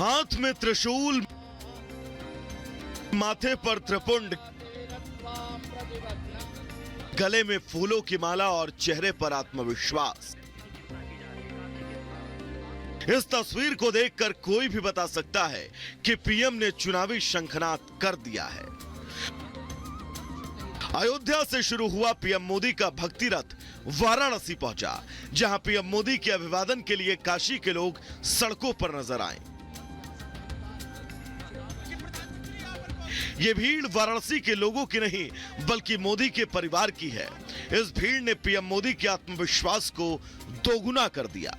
हाथ में त्रिशूल, माथे पर त्रिपुंड, गले में फूलों की माला और चेहरे पर आत्मविश्वास। इस तस्वीर को देखकर कोई भी बता सकता है कि पीएम ने चुनावी शंखनाद कर दिया है। अयोध्या से शुरू हुआ पीएम मोदी का भक्ति रथ वाराणसी पहुंचा, जहां पीएम मोदी के अभिवादन के लिए काशी के लोग सड़कों पर नजर आए। ये भीड़ वाराणसी के लोगों की नहीं बल्कि मोदी के परिवार की है। इस भीड़ ने पीएम मोदी के आत्मविश्वास को दोगुना कर दिया।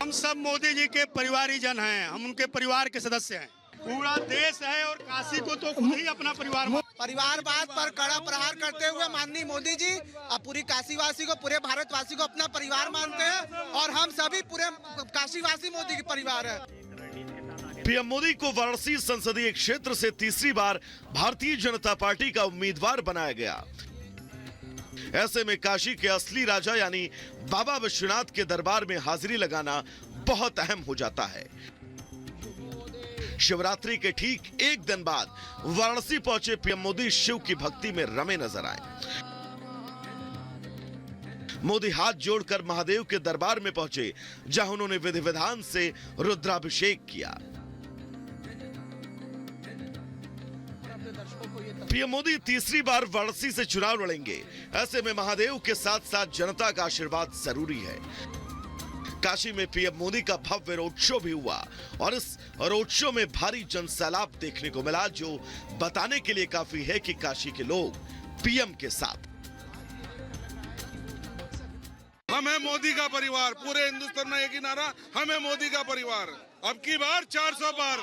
हम सब मोदी जी के परिवारी जन हैं, हम उनके परिवार के सदस्य हैं। पूरा देश है और काशी को तो खुद ही अपना परिवारवाद पर कड़ा प्रहार करते हुए माननीय मोदी जी अब पूरी काशीवासी को, पूरे भारतवासी को अपना परिवार मानते हैं और हम सभी पूरे काशीवासी मोदी के परिवार है। पीएम मोदी को वाराणसी संसदीय क्षेत्र से तीसरी बार भारतीय जनता पार्टी का उम्मीदवार बनाया गया। ऐसे में काशी के असली राजा यानी बाबा विश्वनाथ के दरबार में हाजिरी लगाना बहुत अहम हो जाता है। शिवरात्रि के ठीक एक दिन बाद वाराणसी पहुंचे पीएम मोदी शिव की भक्ति में रमे नजर आए। मोदी हाथ जोड़कर महादेव के दरबार में पहुंचे, जहां उन्होंने विधि विधान से रुद्राभिषेक किया। पीएम मोदी तीसरी बार वाराणसी से चुनाव लड़ेंगे। ऐसे में महादेव के साथ साथ जनता का आशीर्वाद जरूरी है। काशी में पीएम मोदी का भव्य रोड शो भी हुआ और इस रोड शो में भारी जनसैलाब देखने को मिला, जो बताने के लिए काफी है कि काशी के लोग पीएम के साथ। हम है मोदी का परिवार, पूरे हिंदुस्तान में एक ही नारा, हम है मोदी का परिवार। अब की बार 400 पार,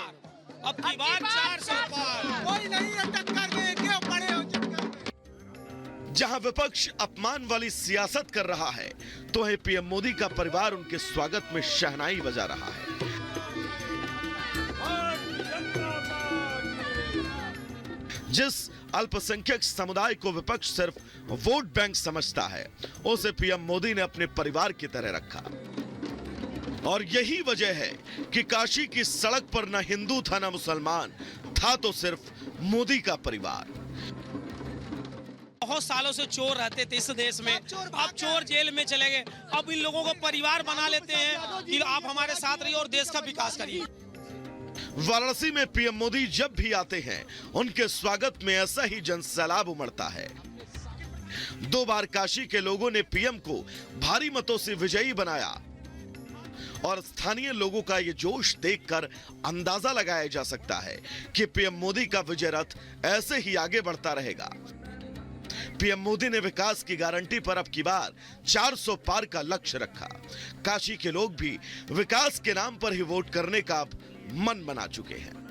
अब की बार 400 पार, कोई नहीं है टक्कर में, क्यों पड़े हो चक्कर में। जहां विपक्ष अपमान वाली सियासत कर रहा है, तो है पीएम मोदी का परिवार उनके स्वागत में शहनाई बजा रहा है। जिस अल्पसंख्यक समुदाय को विपक्ष सिर्फ वोट बैंक समझता है, उसे पीएम मोदी ने अपने परिवार की तरह रखा। और यही वजह है कि काशी की सड़क पर ना हिंदू था ना मुसलमान, था तो सिर्फ मोदी का परिवार। बहुत सालों से चोर रहते थे इस देश में, अब चोर जेल में चले गए। अब इन लोगों को परिवार बना लेते हैं कि आप हमारे साथ रहिए और देश का विकास करिए। वाराणसी में पीएम मोदी जब भी आते हैं, उनके स्वागत में ऐसा ही जनसैलाब उमड़ता है। 2 बार काशी के लोगों ने पीएम को भारी मतों से विजयी बनाया और स्थानीय लोगों का ये जोश देखकर अंदाजा लगाया जा सकता है कि पीएम मोदी का विजय रथ ऐसे ही आगे बढ़ता रहेगा। पीएम मोदी ने विकास की गारंटी पर अब की बार 400 पार का लक्ष्य रखा। काशी के लोग भी विकास के नाम पर ही वोट करने का अब मन बना चुके हैं।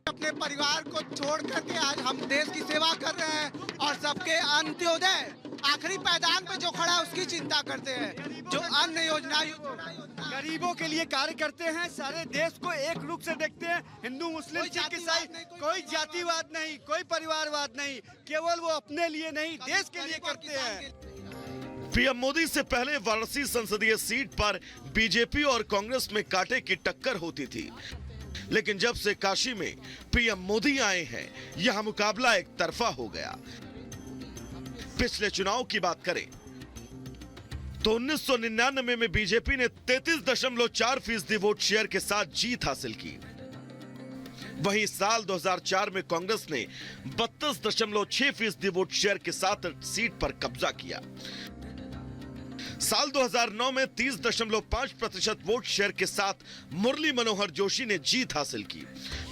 अपने परिवार को छोड़ करके आज हम देश की सेवा कर रहे हैं और सबके अंत्योदय आखिरी पैदान पे जो खड़ा है उसकी चिंता करते हैं, जो अन्य योजना गरीबों के लिए कार्य करते हैं। सारे देश को एक रूप से देखते हैं, हिंदू मुस्लिम सिख ईसाई, कोई जातिवाद नहीं, कोई परिवारवाद नहीं, केवल वो अपने लिए नहीं देश के लिए करते हैं। पीएम मोदी से पहले वाराणसी संसदीय सीट पर बीजेपी और कांग्रेस में कांटे की टक्कर होती थी, लेकिन जब से काशी में पीएम मोदी आए हैं, यहां मुकाबला एक तरफा हो गया। पिछले चुनाव की बात करें तो 1999 में बीजेपी ने 33.4% वोट शेयर के साथ जीत हासिल की। वहीं साल 2004 में कांग्रेस ने 32.6% वोट शेयर के साथ सीट पर कब्जा किया। साल 2009 में 30.5% वोट शेयर के साथ मुरली मनोहर जोशी ने जीत हासिल की,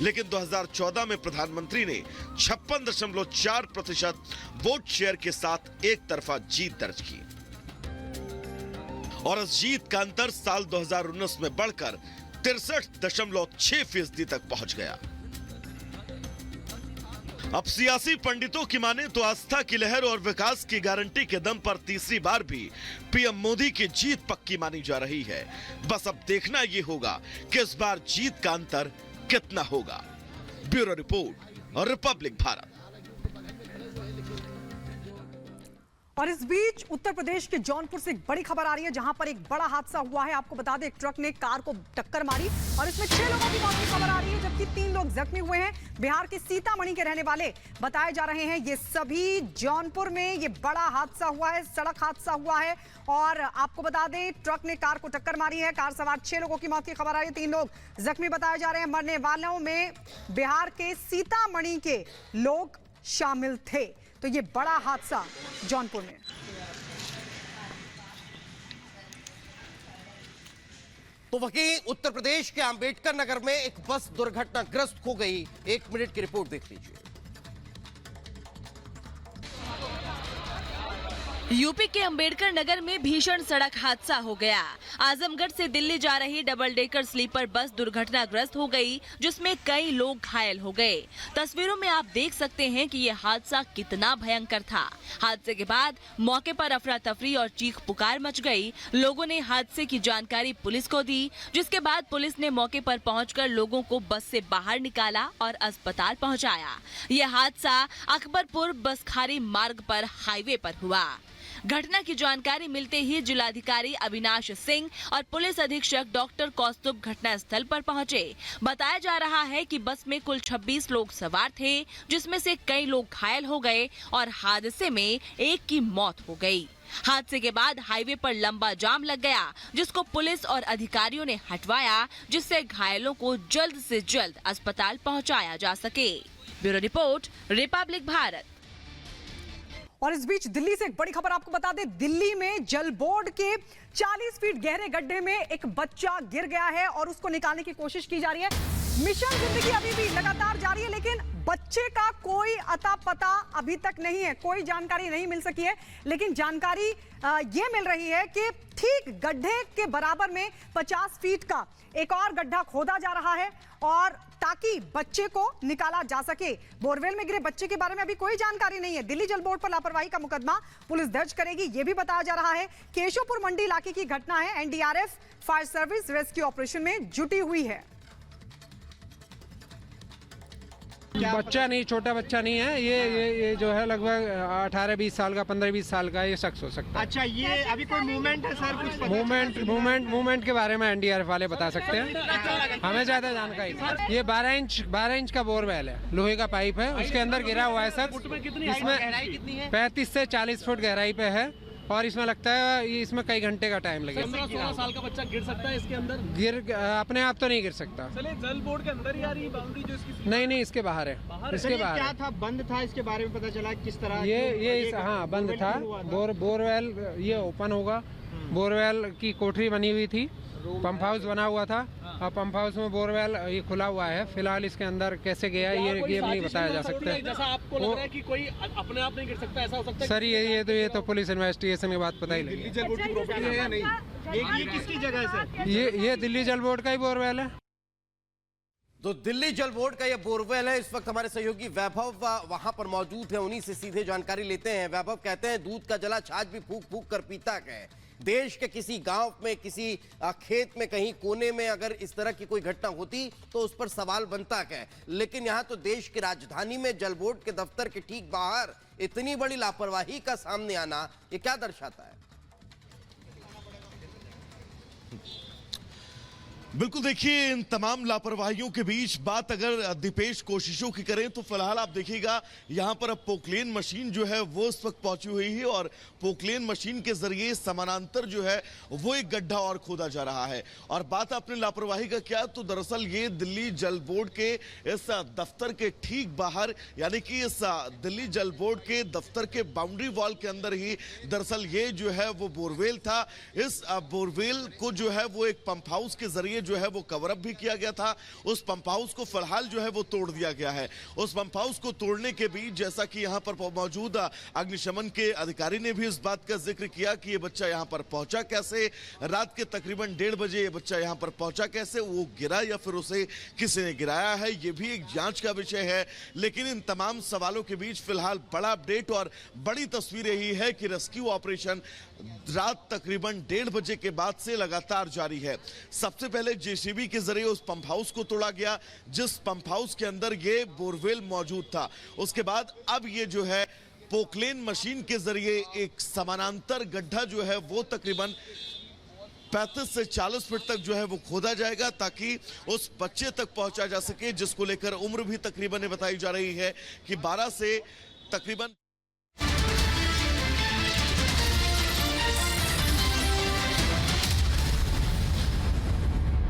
लेकिन 2014 में प्रधानमंत्री ने 56.4% वोट शेयर के साथ एक तरफा जीत दर्ज की और इस जीत का अंतर साल 2019 में बढ़कर 63.6% तक पहुंच गया। अब सियासी पंडितों की माने तो आस्था की लहर और विकास की गारंटी के दम पर तीसरी बार भी पीएम मोदी की जीत पक्की मानी जा रही है। बस अब देखना यह होगा कि इस बार जीत का अंतर कितना होगा। Bureau report, Republic Bharat. और इस बीच उत्तर प्रदेश के जौनपुर से एक बड़ी खबर आ रही है, जहां पर एक बड़ा हादसा हुआ है। आपको बता दें, एक ट्रक ने कार को टक्कर मारी और इसमें 6 लोगों की मौत की खबर आ रही है, जबकि 3 लोग जख्मी हुए हैं। बिहार के सीतामढ़ी के रहने वाले बताए जा रहे हैं। ये सभी जौनपुर में ये बड़ा हादसा हुआ है, सड़क हादसा हुआ है। और आपको बता दें, ट्रक ने कार को टक्कर मारी है। कार सवार 6 लोगों की मौत की खबर आ रही है, 3 लोग जख्मी बताए जा रहे हैं। मरने वालों में बिहार के सीतामढ़ी के लोग शामिल थे। तो ये बड़ा हादसा जौनपुर में। तो वहीं उत्तर प्रदेश के अंबेडकर नगर में एक बस दुर्घटनाग्रस्त हो गई। 1 मिनट की रिपोर्ट देख लीजिए। यूपी के अंबेडकर नगर में भीषण सड़क हादसा हो गया। आजमगढ़ से दिल्ली जा रही डबल डेकर स्लीपर बस दुर्घटनाग्रस्त हो गई, जिसमें कई लोग घायल हो गए। तस्वीरों में आप देख सकते हैं कि यह हादसा कितना भयंकर था। हादसे के बाद मौके पर अफरा तफरी और चीख पुकार मच गई। लोगों ने हादसे की जानकारी पुलिस को दी, जिसके बाद पुलिस ने मौके पर पहुंचकर लोगों को बस से बाहर निकाला और अस्पताल पहुंचाया। यह हादसा अकबरपुर बसखारी मार्ग पर हाईवे पर हुआ। घटना की जानकारी मिलते ही जिलाधिकारी अविनाश सिंह और पुलिस अधीक्षक डॉक्टर कौस्तुभ घटनास्थल पर पहुंचे। बताया जा रहा है कि बस में कुल 26 लोग सवार थे, जिसमें से कई लोग घायल हो गए और हादसे में एक की मौत हो गई। हादसे के बाद हाईवे पर लंबा जाम लग गया, जिसको पुलिस और अधिकारियों ने हटवाया, जिससे घायलों को जल्द से जल्द अस्पताल पहुंचाया जा सके। Bureau report, Republic Bharat. और इस बीच दिल्ली से एक बड़ी खबर आपको बता दें, दिल्ली में जल बोर्ड के 40 फीट गहरे गड्ढे में एक बच्चा गिर गया है और उसको निकालने की कोशिश की जा रही है। मिशन जिंदगी अभी भी लगातार जारी है, लेकिन बच्चे का कोई अता पता अभी तक नहीं है, कोई जानकारी नहीं मिल सकी है। लेकिन जानकारी ये मिल रही है कि ठीक गड्ढे के बराबर में 50 फीट का एक और गड्ढा खोदा जा रहा है, और ताकि बच्चे को निकाला जा सके। बोरवेल में गिरे बच्चे के बारे में अभी कोई जानकारी नहीं है। दिल्ली जल बोर्ड पर लापरवाही का मुकदमा पुलिस दर्ज करेगी, यह भी बताया जा रहा है। केशवपुर मंडी इलाके की घटना है। NDRF fire service rescue operation में जुटी हुई है। बच्चा नहीं, छोटा बच्चा नहीं है ये जो है लगभग 18-20 साल का, 15-20 साल का ये शख्स हो सकता है। अच्छा, ये अभी कोई मूवमेंट है सर? कुछ मूवमेंट के बारे में एनडीआरएफ वाले बता सकते हैं, हमें ज्यादा जानकारी। ये 12 इंच का बोरवेल है, लोहे का पाइप है, उसके अंदर गिरा हुआ है शख्स। इसमें 35 से 40 फुट गहराई पे है और इसमें लगता है इसमें कई घंटे का टाइम लगेगा। 15-16 साल का बच्चा गिर सकता है इसके अंदर? अपने आप तो नहीं गिर सकता। चले जल बोर्ड के अंदर ही आ रही बाउंड्री जो इसकी? नहीं, इसके बाहर है। इसके बाहर क्या था? बंद था? इसके बारे में पता चला किस तरह? हाँ, बंद था। बोरवेल ये ओपन होगा। बोरवेल की कोठरी बनी हुई थी, पंप हाउस बना हुआ था और पंप हाउस में बोरवेल ये खुला हुआ है। फिलहाल इसके अंदर कैसे गया ये नहीं बताया जा सकता। जैसा आपको लग रहा है कि कोई अपने आप नहीं गिर सकता, ऐसा हो सकता है? सर ये तो पुलिस इन्वेस्टिगेशन के बाद पता ही लगेगा। दिल्ली जल बोर्ड की प्रॉपर्टी है या नहीं? ये किसकी जगह है सर? ये दिल्ली जल बोर्ड का ही बोरवेल है। तो दिल्ली जल बोर्ड का ये बोरवेल है। इस वक्त हमारे सहयोगी वैभव वहां पर मौजूद है, उन्हीं से सीधे जानकारी लेते हैं। वैभव कहते हैं दूध का जला छाछ भी फूक फूक कर पीता है। देश के किसी गांव में, किसी खेत में, कहीं कोने में अगर इस तरह की कोई घटना होती तो उस पर सवाल बनता है, लेकिन यहां तो देश की राजधानी में जल बोर्ड के दफ्तर के ठीक बाहर इतनी बड़ी लापरवाही का सामने आना, ये क्या दर्शाता है? बिल्कुल, देखिए इन तमाम लापरवाहियों के बीच बात अगर दीपेश कोशिशों की करें तो फिलहाल आप देखिएगा यहाँ पर अब पोकलेन मशीन जो है वो इस वक्त पहुंची हुई है और पोकलेन मशीन के जरिए समानांतर जो है वो एक गड्ढा और खोदा जा रहा है। और बात आपने लापरवाही का क्या, तो दरअसल ये दिल्ली जल बोर्ड के इस दफ्तर के ठीक बाहर, यानी कि इस दिल्ली जल बोर्ड के दफ्तर के बाउंड्री वॉल के अंदर ही दरअसल ये जो है वो बोरवेल था। इस बोरवेल को जो है वो एक पंप हाउस के जरिए जो है वो कवर अप भी किया गया था। उस पंप हाउस को फिलहाल जो है वो तोड़ दिया गया है। उस पंप हाउस को तोड़ने के बीच जैसा कि यहाँ पर मौजूद अग्निशमन के अधिकारी ने भी इस बात का जिक्र किया कि ये बच्चा यहाँ पर पहुंचा कैसे, रात के तकरीबन 1:30 बजे ये बच्चा यहाँ पर पहुंचा कैसे, वो गिरा या फिर उसे किसी ने गिराया है, ये भी एक जांच का विषय है। लेकिन इन तमाम सवालों के बीच फिलहाल बड़ा अपडेट और बड़ी तस्वीर यही है कि रेस्क्यू ऑपरेशन रात तकरीबन 1:30 बजे के बाद से लगातार जारी है। सबसे पहले जेसीबी के जरिए उस पंप हाउस को तोड़ा गया जिस पंप हाउस के अंदर ये बोरवेल मौजूद था। उसके बाद अब ये जो है पोकलेन मशीन के जरिए एक समानांतर गड्ढा जो है वो तकरीबन 35 से 40 फीट तक जो है वो खोदा जाएगा, ताकि उस बच्चे तक पहुंचा जा सके, जिसको लेकर उम्र भी तकरीबन बताई जा रही है कि 12 से तकरीबन